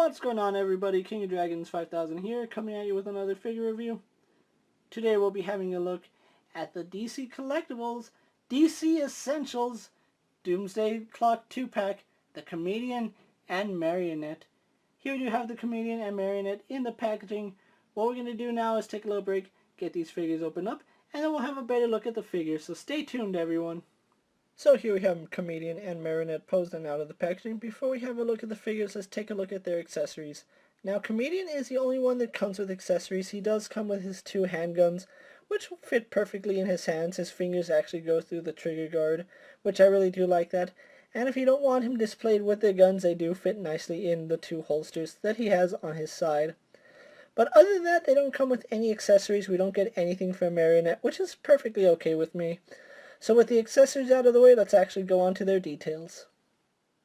What's going on, everybody? King of Dragons 5000 here, coming at you with another figure review. Today we'll be having a look at the DC Collectibles DC Essentials Doomsday Clock 2-pack, the Comedian and Marionette. Here we do have the Comedian and Marionette in the packaging. What we're going to do now is take a little break, get these figures opened up, and then we'll have a better look at the figures, so stay tuned, everyone. So here we have Comedian and Marionette posed and out of the packaging. Before we have a look at the figures, let's take a look at their accessories. Now, Comedian is the only one that comes with accessories. He does come with his two handguns, which fit perfectly in his hands. His fingers actually go through the trigger guard, which I really do like that. And if you don't want him displayed with the guns, they do fit nicely in the two holsters that he has on his side. But other than that, they don't come with any accessories. We don't get anything from Marionette, which is perfectly okay with me. So with the accessories out of the way, let's actually go on to their details.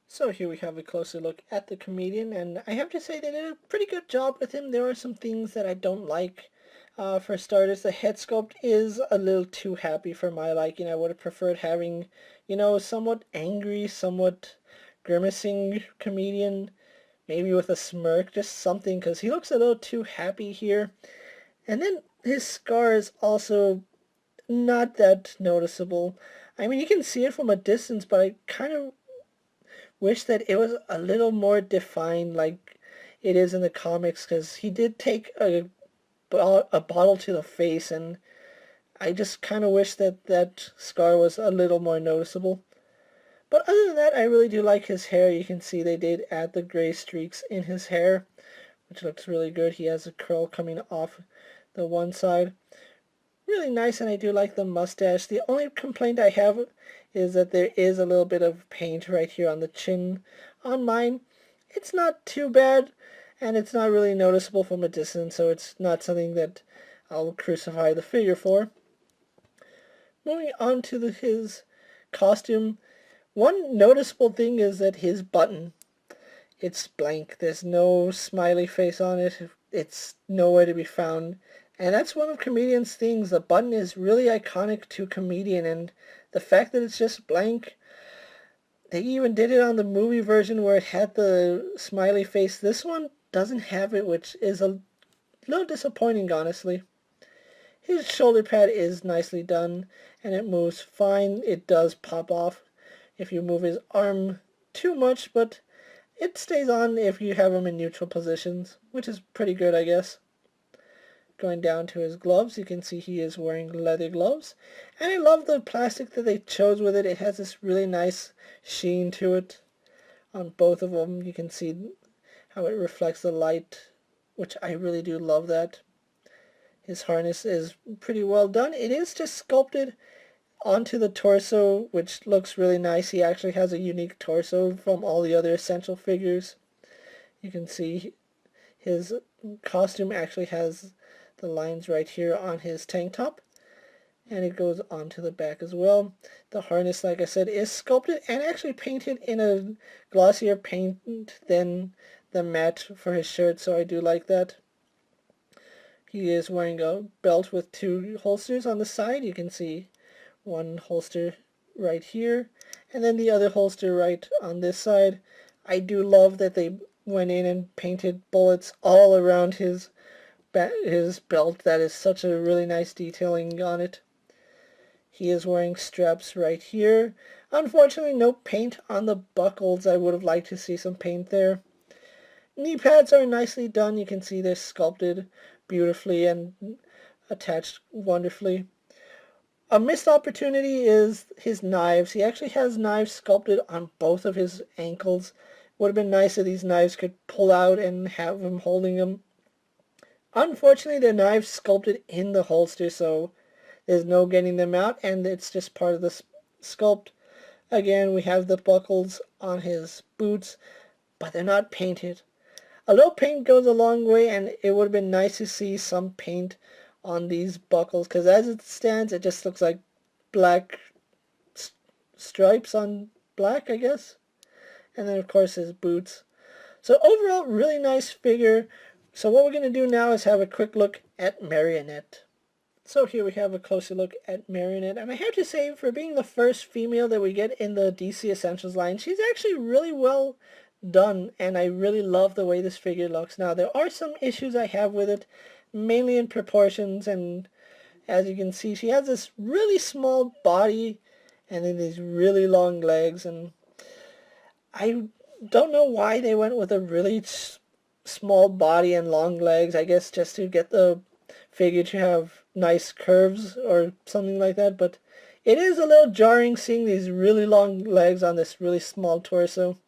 So here we have a closer look at the Comedian, and I have to say they did a pretty good job with him. There are some things that I don't like. For starters, the head sculpt is a little too happy for my liking. I would have preferred having, somewhat angry, somewhat grimacing Comedian, maybe with a smirk, just something, because he looks a little too happy here. And then his scar is also not that noticeable. I mean, you can see it from a distance, but I kind of wish that it was a little more defined like it is in the comics, because he did take a bottle to the face, and I just kind of wish that that scar was a little more noticeable. But other than that, I really do like his hair. You can see they did add the gray streaks in his hair, which looks really good. He has a curl coming off the one side. Really nice, and I do like the mustache. The only complaint I have is that there is a little bit of paint right here on the chin. On mine, it's not too bad, and it's not really noticeable from a distance, so it's not something that I'll crucify the figure for. Moving on to his costume, one noticeable thing is that his button, it's blank. There's no smiley face on it. It's nowhere to be found. And that's one of Comedian's things. The button is really iconic to Comedian, and the fact that it's just blank, they even did it on the movie version where it had the smiley face. This one doesn't have it, which is a little disappointing, honestly. His shoulder pad is nicely done, and it moves fine. It does pop off if you move his arm too much, but it stays on if you have him in neutral positions, which is pretty good, I guess. Going down to his gloves, you can see he is wearing leather gloves. And I love the plastic that they chose with it. It has this really nice sheen to it on both of them. You can see how it reflects the light, which I really do love that. His harness is pretty well done. It is just sculpted onto the torso, which looks really nice. He actually has a unique torso from all the other essential figures. You can see his costume actually has the lines right here on his tank top, and it goes onto the back as well. The harness, like I said, is sculpted and actually painted in a glossier paint than the matte for his shirt, so I do like that. He is wearing a belt with two holsters on the side. You can see one holster right here, and then the other holster right on this side. I do love that they went in and painted bullets all around his belt. That is such a really nice detailing on it. He is wearing straps right here. Unfortunately, no paint on the buckles. I would have liked to see some paint there. Knee pads are nicely done. You can see they're sculpted beautifully and attached wonderfully. A missed opportunity is his knives. He actually has knives sculpted on both of his ankles. Would have been nice if these knives could pull out and have him holding them. Unfortunately, the knives sculpted in the holster, so there's no getting them out, and it's just part of the sculpt. Again, we have the buckles on his boots, but they're not painted. A little paint goes a long way, and it would have been nice to see some paint on these buckles, because as it stands, it just looks like black stripes on black, I guess. And then, of course, his boots. So overall, really nice figure. So what we're going to do now is have a quick look at Marionette. So here we have a closer look at Marionette, and I have to say, for being the first female that we get in the DC Essentials line, she's actually really well done, and I really love the way this figure looks. Now, there are some issues I have with it, mainly in proportions, and as you can see, she has this really small body and then these really long legs, and I don't know why they went with a really small body and long legs. I guess just to get the figure to have nice curves or something like that, but it is a little jarring seeing these really long legs on this really small torso.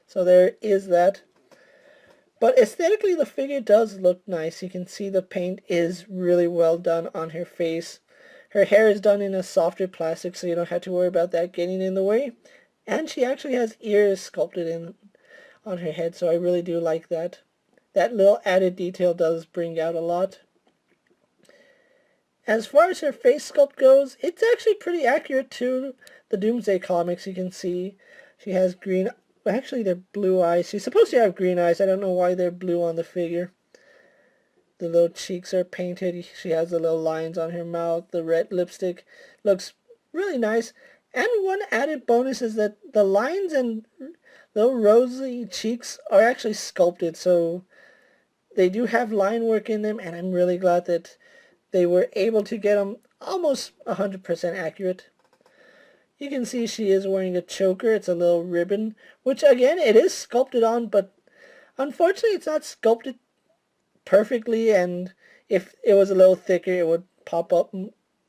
So there is that. But aesthetically, the figure does look nice. You can see the paint is really well done on her face. Her hair is done in a softer plastic, so you don't have to worry about that getting in the way. And she actually has ears sculpted in on her head, so I really do like that. That little added detail does bring out a lot. As far as her face sculpt goes, it's actually pretty accurate to the Doomsday comics. You can see she has green, actually they're blue eyes. She's supposed to have green eyes. I don't know why they're blue on the figure. The little cheeks are painted. She has the little lines on her mouth. The red lipstick looks really nice. And one added bonus is that the lines and little rosy cheeks are actually sculpted, so they do have line work in them, and I'm really glad that they were able to get them almost 100% accurate. You can see she is wearing a choker. It's a little ribbon, which again, it is sculpted on, but unfortunately it's not sculpted perfectly, and if it was a little thicker it would pop up a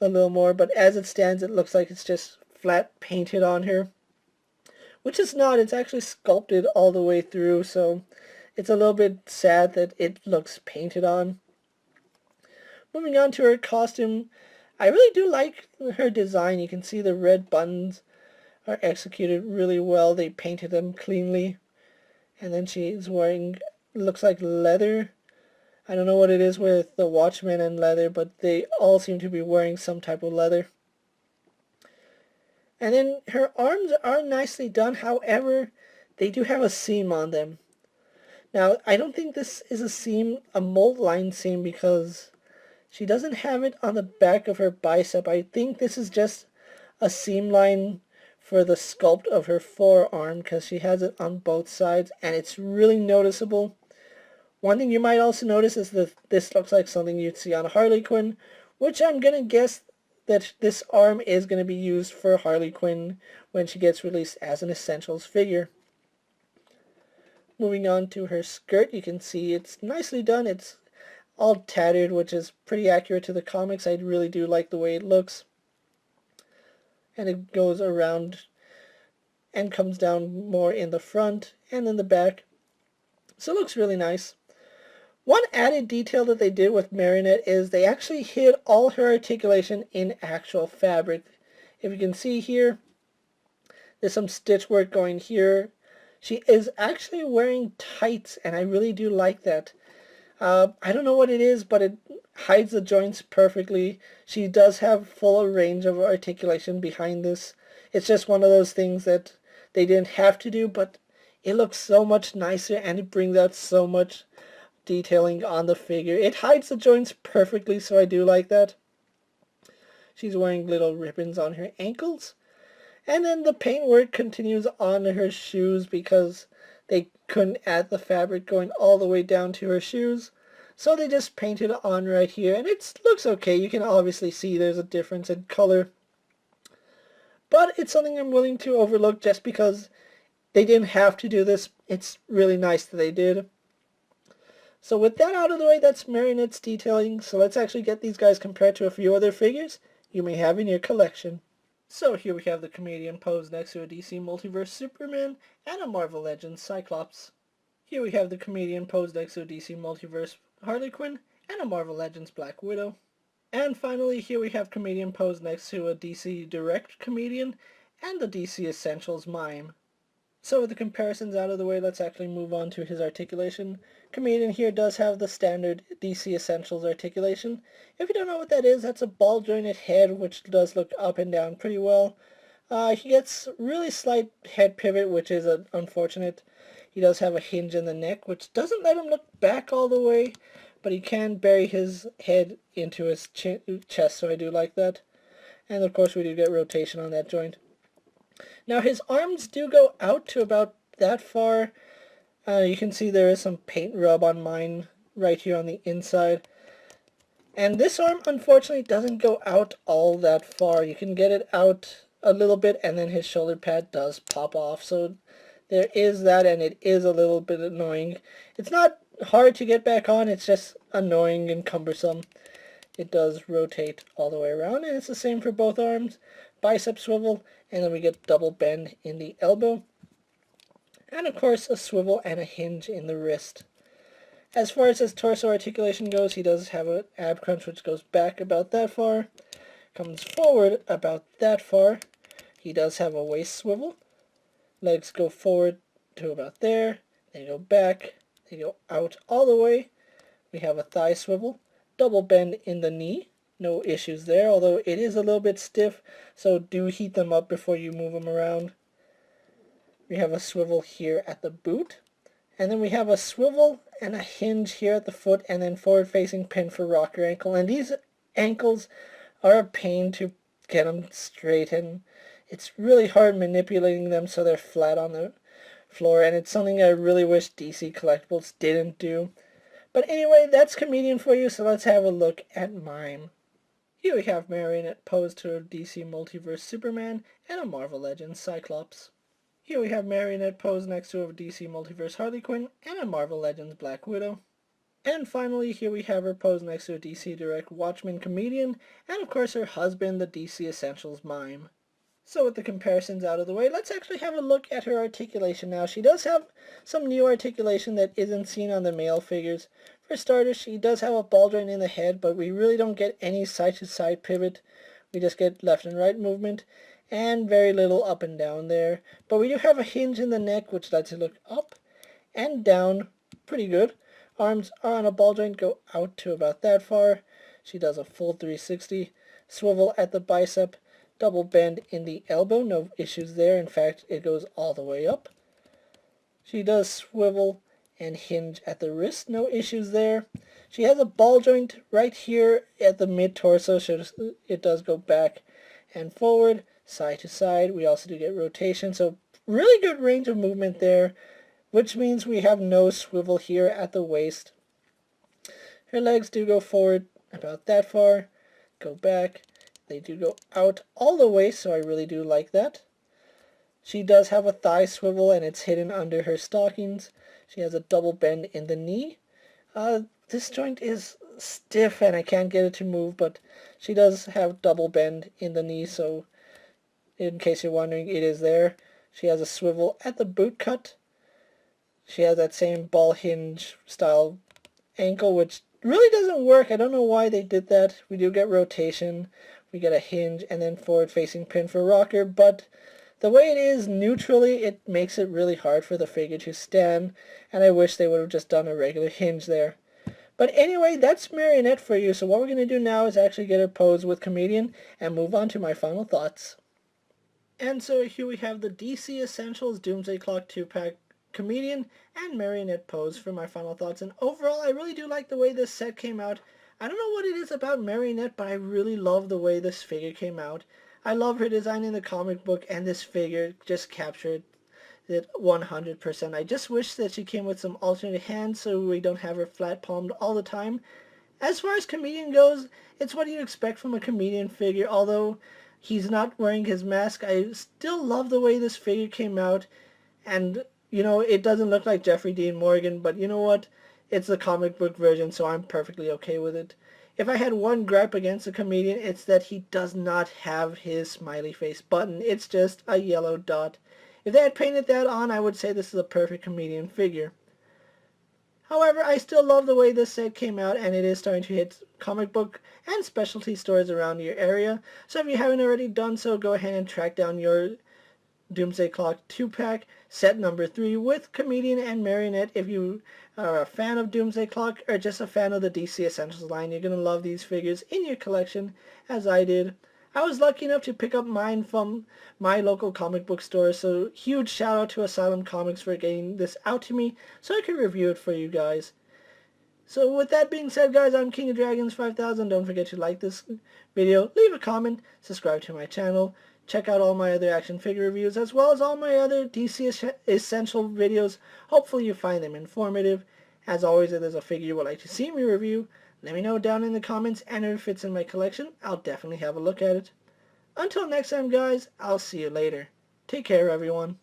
little more, but as it stands it looks like it's just flat painted on her, which is not. It's actually sculpted all the way through, so it's a little bit sad that it looks painted on. Moving on to her costume, I really do like her design. You can see the red buttons are executed really well. They painted them cleanly. And then she's wearing, looks like leather. I don't know what it is with the Watchmen and leather, but they all seem to be wearing some type of leather. And then her arms are nicely done, however, they do have a seam on them. Now, I don't think this is a seam, a mold line seam, because she doesn't have it on the back of her bicep. I think this is just a seam line for the sculpt of her forearm, because she has it on both sides, and it's really noticeable. One thing you might also notice is that this looks like something you'd see on Harley Quinn, which I'm going to guess that this arm is going to be used for Harley Quinn when she gets released as an Essentials figure. Moving on to her skirt, you can see it's nicely done. It's all tattered, which is pretty accurate to the comics. I really do like the way it looks. And it goes around and comes down more in the front and in the back. So it looks really nice. One added detail that they did with Marionette is they actually hid all her articulation in actual fabric. If you can see here, there's some stitch work going here. She is actually wearing tights, and I really do like that. I don't know what it is, but it hides the joints perfectly. She does have full range of articulation behind this. It's just one of those things that they didn't have to do, but it looks so much nicer, and it brings out so much detailing on the figure. It hides the joints perfectly, so I do like that. She's wearing little ribbons on her ankles. And then the paintwork continues on her shoes because they couldn't add the fabric going all the way down to her shoes. So they just painted it on right here, and it looks okay. You can obviously see there's a difference in color. But it's something I'm willing to overlook just because they didn't have to do this. It's really nice that they did. So with that out of the way, that's Marionette's detailing. So let's actually get these guys compared to a few other figures you may have in your collection. So here we have the comedian posed next to a DC Multiverse Superman and a Marvel Legends Cyclops. Here we have the comedian posed next to a DC Multiverse Harley Quinn and a Marvel Legends Black Widow. And finally, here we have comedian posed next to a DC Direct comedian and the DC Essentials Mime. So with the comparisons out of the way, let's actually move on to his articulation. Comedian here does have the standard DC Essentials articulation. If you don't know what that is, that's a ball jointed head which does look up and down pretty well. He gets really slight head pivot, which is unfortunate. He does have a hinge in the neck, which doesn't let him look back all the way, but he can bury his head into his chest, so I do like that. And of course we do get rotation on that joint. Now his arms do go out to about that far, You can see there is some paint rub on mine right here on the inside. And this arm, unfortunately, doesn't go out all that far. You can get it out a little bit, and then his shoulder pad does pop off. So there is that, and it is a little bit annoying. It's not hard to get back on, it's just annoying and cumbersome. It does rotate all the way around, and it's the same for both arms. Bicep swivel, and then we get double bend in the elbow. And of course, a swivel and a hinge in the wrist. As far as his torso articulation goes, he does have an ab crunch which goes back about that far, comes forward about that far. He does have a waist swivel. Legs go forward to about there, they go back, they go out all the way. We have a thigh swivel, double bend in the knee, no issues there, although it is a little bit stiff, so do heat them up before you move them around. We have a swivel here at the boot. And then we have a swivel and a hinge here at the foot, and then forward-facing pin for rocker ankle. And these ankles are a pain to get them straight, and it's really hard manipulating them so they're flat on the floor, and it's something I really wish DC Collectibles didn't do. But anyway, that's Comedian for you, so let's have a look at mime. Here we have Marionette posed to a DC Multiverse Superman and a Marvel Legends Cyclops. Here we have Marionette posed next to a DC Multiverse Harley Quinn and a Marvel Legends Black Widow. And finally, here we have her posed next to a DC Direct Watchmen Comedian, and of course her husband, the DC Essentials Mime. So with the comparisons out of the way, let's actually have a look at her articulation now. She does have some new articulation that isn't seen on the male figures. For starters, she does have a ball joint in the head, but we really don't get any side-to-side pivot. We just get left and right movement, and very little up and down there. But we do have a hinge in the neck, which lets it look up and down pretty good. Arms are on a ball joint, go out to about that far. She does a full 360. Swivel at the bicep, double bend in the elbow, no issues there. In fact, it goes all the way up. She does swivel and hinge at the wrist, no issues there. She has a ball joint right here at the mid-torso, so it does go back and forward, side to side. We also do get rotation, so really good range of movement there, which means we have no swivel here at the waist. Her legs do go forward about that far, go back. They do go out all the way, so I really do like that. She does have a thigh swivel, and it's hidden under her stockings. She has a double bend in the knee. This joint is stiff, and I can't get it to move, but she does have double bend in the knee, so in case you're wondering, it is there. She has a swivel at the boot cut. She has that same ball hinge style ankle, which really doesn't work. I don't know why they did that. We do get rotation. We get a hinge and then forward-facing pin for rocker, but the way it is neutrally, it makes it really hard for the figure to stand, and I wish they would have just done a regular hinge there. But anyway, that's Marionette for you, so what we're going to do now is actually get her posed with Comedian and move on to my final thoughts. And so here we have the DC Essentials Doomsday Clock 2-pack Comedian and Marionette pose for my final thoughts, and overall I really do like the way this set came out. I don't know what it is about Marionette, but I really love the way this figure came out. I love her design in the comic book, and this figure just captured it 100%. I just wish that she came with some alternate hands so we don't have her flat palmed all the time. As far as Comedian goes, it's what you expect from a Comedian figure, although he's not wearing his mask. I still love the way this figure came out, and you know, it doesn't look like Jeffrey Dean Morgan, but you know what? It's the comic book version, so I'm perfectly okay with it. If I had one gripe against the Comedian, it's that he does not have his smiley face button. It's just a yellow dot. If they had painted that on, I would say this is a perfect Comedian figure. However, I still love the way this set came out, and it is starting to hit comic book and specialty stores around your area. So if you haven't already done so, go ahead and track down your Doomsday Clock 2-pack, set number 3, with Comedian and Marionette. If you are a fan of Doomsday Clock or just a fan of the DC Essentials line, you're going to love these figures in your collection, as I did. I was lucky enough to pick up mine from my local comic book store, so huge shout out to Asylum Comics for getting this out to me so I could review it for you guys. So with that being said, guys, I'm KingofDragons 5000. Don't forget to like this video, leave a comment, subscribe to my channel. Check out all my other action figure reviews as well as all my other DC Essential videos. Hopefully you find them informative. As always, if there's a figure you would like to see me review, let me know down in the comments, and if it fits in my collection, I'll definitely have a look at it. Until next time, guys, I'll see you later. Take care, everyone.